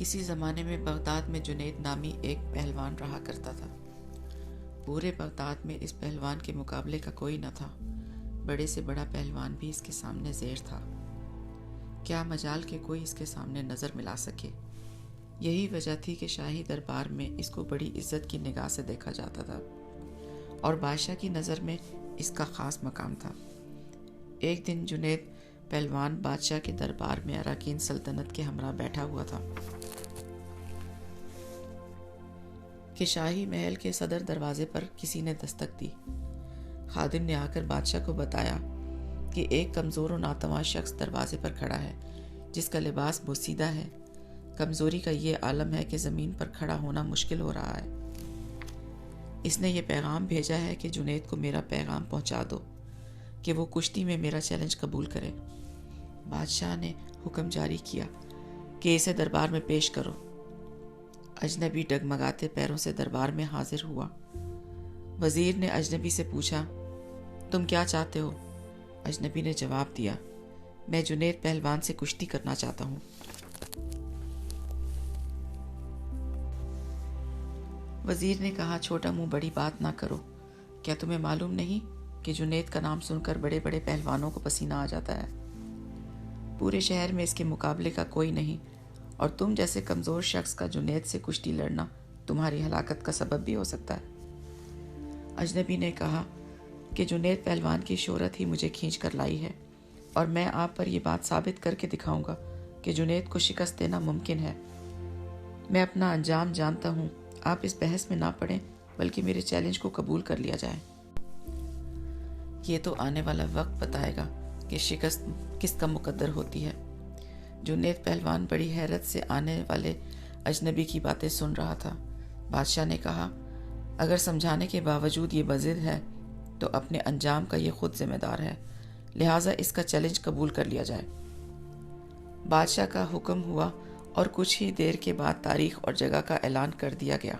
کسی زمانے میں بغداد میں جنید نامی ایک پہلوان رہا کرتا تھا۔ پورے بغداد میں اس پہلوان کے مقابلے کا کوئی نہ تھا۔ بڑے سے بڑا پہلوان بھی اس کے سامنے زیر تھا۔ کیا مجال کہ کوئی اس کے سامنے نظر ملا سکے۔ یہی وجہ تھی کہ شاہی دربار میں اس کو بڑی عزت کی نگاہ سے دیکھا جاتا تھا اور بادشاہ کی نظر میں اس کا خاص مقام تھا۔ ایک دن جنید پہلوان بادشاہ کے دربار میں اراکین سلطنت کے ہمراہ بیٹھا ہوا تھا کہ شاہی محل کے صدر دروازے پر کسی نے دستک دی۔ خادم نے آ کر بادشاہ کو بتایا کہ ایک کمزور و ناتواں شخص دروازے پر کھڑا ہے جس کا لباس بوسیدہ ہے۔ کمزوری کا یہ عالم ہے کہ زمین پر کھڑا ہونا مشکل ہو رہا ہے۔ اس نے یہ پیغام بھیجا ہے کہ جنید کو میرا پیغام پہنچا دو کہ وہ کشتی میں میرا چیلنج قبول کرے۔ بادشاہ نے حکم جاری کیا کہ اسے دربار میں پیش کرو۔ اجنبی ڈگمگاتے پیروں سے دربار میں حاضر ہوا۔ وزیر نے اجنبی سے پوچھا، تم کیا چاہتے ہو؟ اجنبی نے جواب دیا، میں جنید پہلوان سے کشتی کرنا چاہتا ہوں۔ وزیر نے کہا، چھوٹا منہ بڑی بات نہ کرو۔ کیا تمہیں معلوم نہیں کہ جنید کا نام سن کر بڑے بڑے پہلوانوں کو پسینہ آ جاتا ہے؟ پورے شہر میں اس کے مقابلے کا کوئی نہیں، اور تم جیسے کمزور شخص کا جنید سے کشتی لڑنا تمہاری ہلاکت کا سبب بھی ہو سکتا ہے۔ اجنبی نے کہا کہ جنید پہلوان کی شہرت ہی مجھے کھینچ کر لائی ہے، اور میں آپ پر یہ بات ثابت کر کے دکھاؤں گا کہ جنید کو شکست دینا ممکن ہے۔ میں اپنا انجام جانتا ہوں، آپ اس بحث میں نہ پڑیں بلکہ میرے چیلنج کو قبول کر لیا جائے۔ یہ تو آنے والا وقت بتائے گا کہ شکست کس کا مقدر ہوتی ہے۔ جنید پہلوان بڑی حیرت سے آنے والے اجنبی کی باتیں سن رہا تھا۔ بادشاہ نے کہا، اگر سمجھانے کے باوجود یہ بضد ہے تو اپنے انجام کا یہ خود ذمہ دار ہے، لہٰذا اس کا چیلنج قبول کر لیا جائے۔ بادشاہ کا حکم ہوا اور کچھ ہی دیر کے بعد تاریخ اور جگہ کا اعلان کر دیا گیا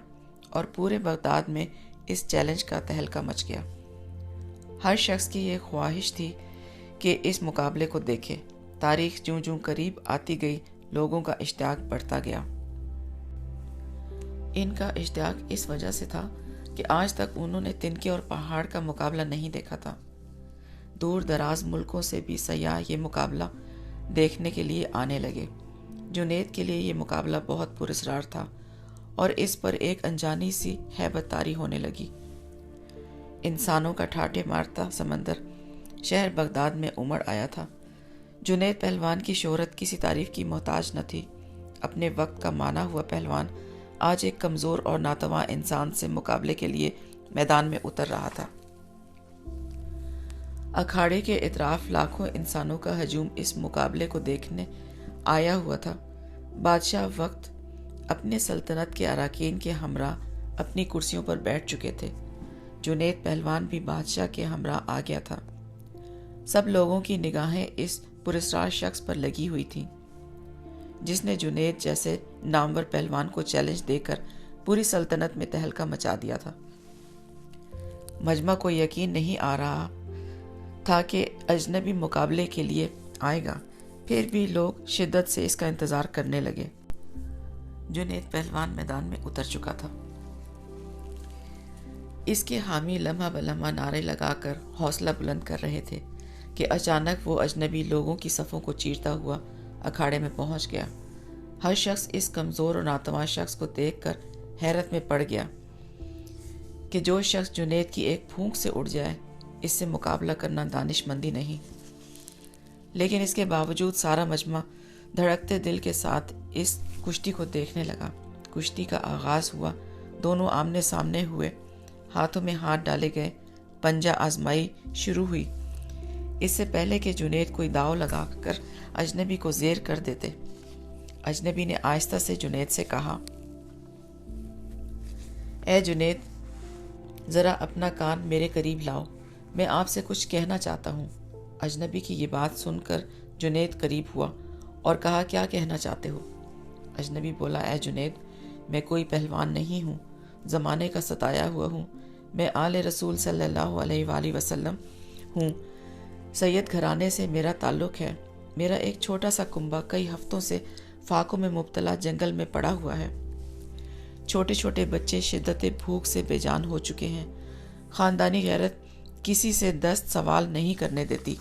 اور پورے بغداد میں اس چیلنج کا تہلکہ مچ گیا۔ ہر شخص کی یہ خواہش تھی کہ اس مقابلے کو دیکھے۔ تاریخ جوں جوں قریب آتی گئی، لوگوں کا اشتیاق بڑھتا گیا۔ ان کا اشتیاق اس وجہ سے تھا کہ آج تک انہوں نے تنکے اور پہاڑ کا مقابلہ نہیں دیکھا تھا۔ دور دراز ملکوں سے بھی سیاح یہ مقابلہ دیکھنے کے لیے آنے لگے۔ جنید کے لیے یہ مقابلہ بہت پراسرار تھا اور اس پر ایک انجانی سی ہیبت طاری ہونے لگی۔ انسانوں کا ٹھاٹھے مارتا سمندر شہر بغداد میں امڑ آیا تھا۔ جنید پہلوان کی شہرت کسی تعریف کی محتاج نہ تھی۔ اپنے وقت کا مانا ہوا پہلوان آج ایک کمزور اور ناتواں انسان سے مقابلے کے لیے میدان میں اتر رہا تھا۔ اکھاڑے کے اطراف لاکھوں انسانوں کا ہجوم اس مقابلے کو دیکھنے آیا ہوا تھا۔ بادشاہ وقت اپنے سلطنت کے اراکین کے ہمراہ اپنی کرسیوں پر بیٹھ چکے تھے۔ جنید پہلوان بھی بادشاہ کے ہمراہ آ گیا تھا۔ سب لوگوں کی نگاہیں اس پراسرار شخص پر لگی ہوئی تھیں جس نے جنید جیسے نامور پہلوان کو چیلنج دے کر پوری سلطنت میں تہلکہ مچا دیا تھا۔ مجمع کو یقین نہیں آ رہا تھا کہ اجنبی مقابلے کے لیے آئے گا، پھر بھی لوگ شدت سے اس کا انتظار کرنے لگے۔ جنید پہلوان میدان میں اتر چکا تھا۔ اس کے حامی لمحہ بلمحہ نعرے لگا کر حوصلہ بلند کر رہے تھے کہ اچانک وہ اجنبی لوگوں کی صفوں کو چیرتا ہوا اکھاڑے میں پہنچ گیا۔ ہر شخص اس کمزور اور ناتواں شخص کو دیکھ کر حیرت میں پڑ گیا کہ جو شخص جنید کی ایک پھونک سے اڑ جائے، اس سے مقابلہ کرنا دانش مندی نہیں۔ لیکن اس کے باوجود سارا مجمع دھڑکتے دل کے ساتھ اس کشتی کو دیکھنے لگا۔ کشتی کا آغاز ہوا، دونوں آمنے سامنے ہوئے، ہاتھوں میں ہاتھ ڈالے گئے، پنجہ آزمائی شروع ہوئی۔ اس سے پہلے کہ جنید کوئی داؤ لگا کر اجنبی کو زیر کر دیتے، اجنبی نے آہستہ سے جنید سے کہا، اے جنید، ذرا اپنا کان میرے قریب لاؤ، میں آپ سے کچھ کہنا چاہتا ہوں۔ اجنبی کی یہ بات سن کر جنید قریب ہوا اور کہا، کیا کہنا چاہتے ہو؟ اجنبی بولا، اے جنید، میں کوئی پہلوان نہیں ہوں، زمانے کا ستایا ہوا ہوں، میں آل رسول صلی اللہ علیہ وآلہ وسلم ہوں، سید گھرانے سے میرا تعلق ہے۔ میرا ایک چھوٹا سا کنبہ کئی ہفتوں سے فاقوں میں مبتلا جنگل میں پڑا ہوا ہے۔ چھوٹے چھوٹے بچے شدت بھوک سے بے جان ہو چکے ہیں۔ خاندانی غیرت کسی سے دست سوال نہیں کرنے دیتی۔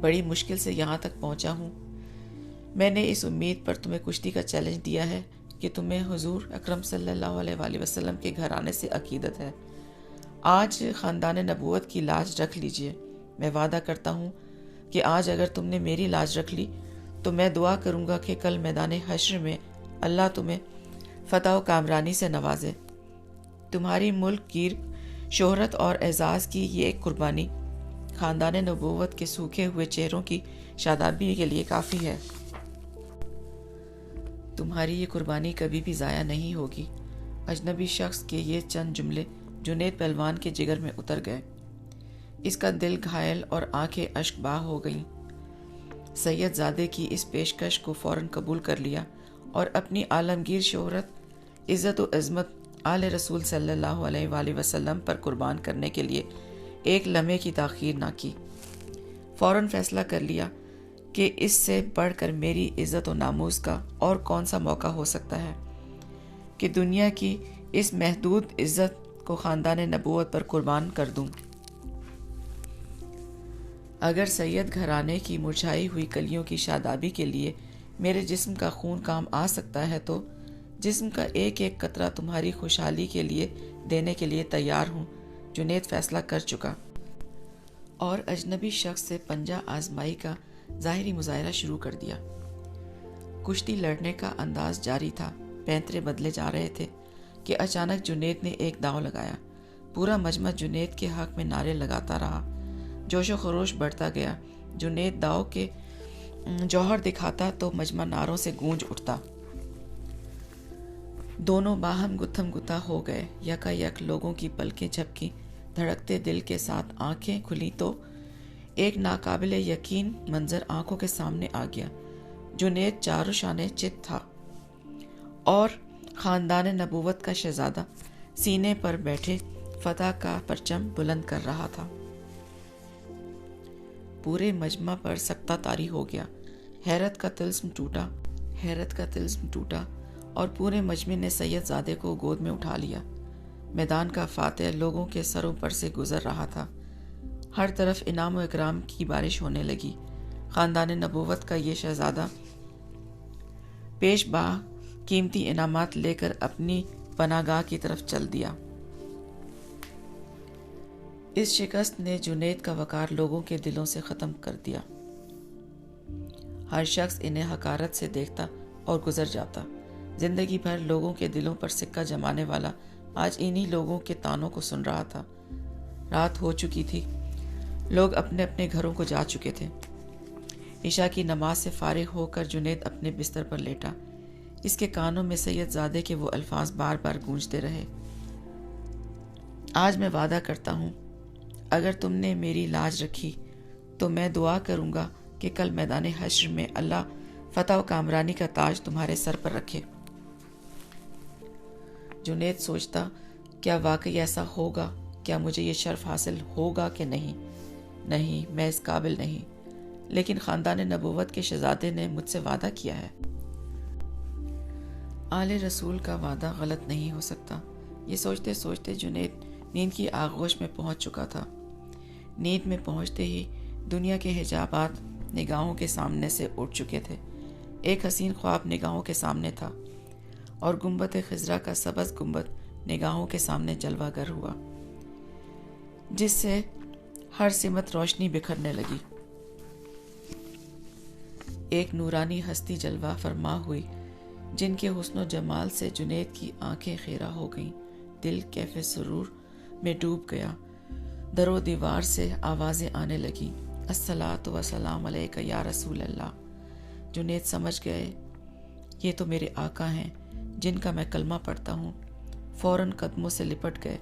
بڑی مشکل سے یہاں تک پہنچا ہوں۔ میں نے اس امید پر تمہیں کشتی کا چیلنج دیا ہے کہ تمہیں حضور اکرم صلی اللہ علیہ وآلہ وسلم کے گھرانے سے عقیدت ہے۔ آج خاندان نبوت کی لاج رکھ لیجئے۔ میں وعدہ کرتا ہوں کہ آج اگر تم نے میری لاج رکھ لی تو میں دعا کروں گا کہ کل میدان حشر میں اللہ تمہیں فتح و کامرانی سے نوازے۔ تمہاری ملک گیر شہرت اور اعزاز کی یہ ایک قربانی خاندان نبوت کے سوکھے ہوئے چہروں کی شادابی کے لیے کافی ہے۔ تمہاری یہ قربانی کبھی بھی ضائع نہیں ہوگی۔ اجنبی شخص کے یہ چند جملے جنید پہلوان کے جگر میں اتر گئے۔ اس کا دل گھائل اور آنکھیں اشک بہا ہو گئیں۔ سید زادے کی اس پیشکش کو فوراً قبول کر لیا اور اپنی عالمگیر شہرت، عزت و عظمت آل رسول صلی اللہ علیہ وآلہ وسلم پر قربان کرنے کے لیے ایک لمحے کی تاخیر نہ کی۔ فوراً فیصلہ کر لیا کہ اس سے بڑھ کر میری عزت و ناموس کا اور کون سا موقع ہو سکتا ہے کہ دنیا کی اس محدود عزت کو خاندان نبوت پر قربان کر دوں۔ اگر سید گھرانے کی مرجھائی ہوئی کلیوں کی شادابی کے لیے میرے جسم کا خون کام آ سکتا ہے تو جسم کا ایک ایک قطرہ تمہاری خوشحالی کے لیے دینے کے لیے تیار ہوں۔ جنید فیصلہ کر چکا اور اجنبی شخص سے پنجہ آزمائی کا ظاہری مظاہرہ شروع کر دیا۔ کشتی لڑنے کا انداز جاری تھا، پینترے بدلے جا رہے تھے کہ اچانک جنید نے ایک داؤ لگایا۔ پورا مجمع جنید کے حق میں نعرے لگاتا رہا۔ جوش و خروش بڑھتا گیا۔ جنید داؤ کے جوہر دکھاتا تو مجمع نعروں سے گونج اٹھتا۔ دونوں باہم گتھم گتھا ہو گئے۔ یکا یک لوگوں کی پلکیں جھپکیں، دھڑکتے دل کے ساتھ آنکھیں کھلی تو ایک ناقابل یقین منظر آنکھوں کے سامنے آ گیا۔ جنید چاروں شانے چت تھا اور خاندان نبوت کا شہزادہ سینے پر بیٹھے فتح کا پرچم بلند کر رہا تھا۔ پورے مجمع پر سکتہ طاری ہو گیا۔ حیرت کا طلسم ٹوٹا اور پورے مجمع نے سید زادے کو گود میں اٹھا لیا۔ میدان کا فاتح لوگوں کے سروں پر سے گزر رہا تھا۔ ہر طرف انعام و اکرام کی بارش ہونے لگی۔ خاندان نبوت کا یہ شہزادہ پیش باہ قیمتی انعامات لے کر اپنی پناہگاہ کی طرف چل دیا۔ اس شکست نے جنید کا وقار لوگوں کے دلوں سے ختم کر دیا۔ ہر شخص انہیں حقارت سے دیکھتا اور گزر جاتا۔ زندگی بھر لوگوں کے دلوں پر سکہ جمانے والا آج انہی لوگوں کے طعنوں کو سن رہا تھا۔ رات ہو چکی تھی، لوگ اپنے اپنے گھروں کو جا چکے تھے۔ عشاء کی نماز سے فارغ ہو کر جنید اپنے بستر پر لیٹا۔ اس کے کانوں میں سید زادے کے وہ الفاظ بار بار گونجتے رہے۔ آج میں وعدہ کرتا ہوں، اگر تم نے میری لاج رکھی تو میں دعا کروں گا کہ کل میدان حشر میں اللہ فتح و کامرانی کا تاج تمہارے سر پر رکھے۔ جنید سوچتا، کیا واقعی ایسا ہوگا؟ کیا مجھے یہ شرف حاصل ہوگا کہ نہیں، میں اس قابل نہیں، لیکن خاندان نبوت کے شہزادے نے مجھ سے وعدہ کیا ہے۔ آل رسول کا وعدہ غلط نہیں ہو سکتا۔ یہ سوچتے سوچتے جنید نیند کی آغوش میں پہنچ چکا تھا۔ نیند میں پہنچتے ہی دنیا کے حجابات نگاہوں کے سامنے سے اٹھ چکے تھے۔ ایک حسین خواب نگاہوں کے سامنے تھا اور گنبد خضرا کا سبز گنبد نگاہوں کے سامنے جلوہ گر ہوا، جس سے ہر سمت روشنی بکھرنے لگی۔ ایک نورانی ہستی جلوہ فرما ہوئی، جن کے حسن و جمال سے جنید کی آنکھیں خیرہ ہو گئیں۔ دل کیف سرور میں ڈوب گیا۔ در و دیوار سے آوازیں آنے لگیں، الصلاۃ والسلام علیک یا رسول اللہ۔ جنید سمجھ گئے یہ تو میرے آقا ہیں جن کا میں کلمہ پڑھتا ہوں۔ فوراً قدموں سے لپٹ گئے۔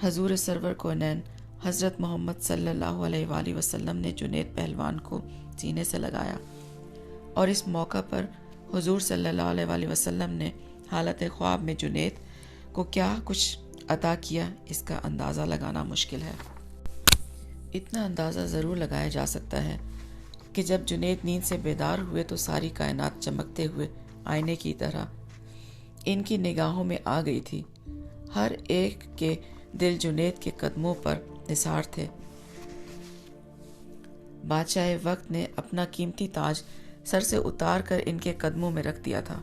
حضور سرور کونین حضرت محمد صلی اللہ علیہ وآلہ وسلم نے جنید پہلوان کو سینے سے لگایا اور اس موقع پر حضور صلی اللہ علیہ وآلہ وسلم نے حالت خواب میں جنید کو کیا کچھ عطا کیا، اس کا اندازہ لگانا مشکل ہے۔ اتنا اندازہ ضرور لگایا جا سکتا ہے کہ جب جنید نیند سے بیدار ہوئے تو ساری کائنات چمکتے ہوئے آئینے کی طرح ان کی نگاہوں میں آ گئی تھی۔ ہر ایک کے دل جنید کے قدموں پر نثار تھے۔ بادشاہ وقت نے اپنا قیمتی تاج سر سے اتار کر ان کے قدموں میں رکھ دیا تھا۔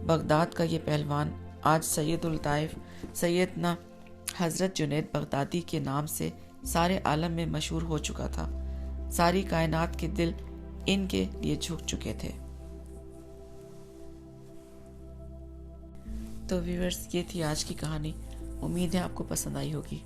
بغداد کا یہ پہلوان آج سید الطائف سیدنا حضرت جنید بغدادی کے نام سے سارے عالم میں مشہور ہو چکا تھا۔ ساری کائنات کے دل ان کے لیے جھک چکے تھے۔ تو ویورز، یہ تھی آج کی کہانی۔ امید ہے آپ کو پسند آئی ہوگی۔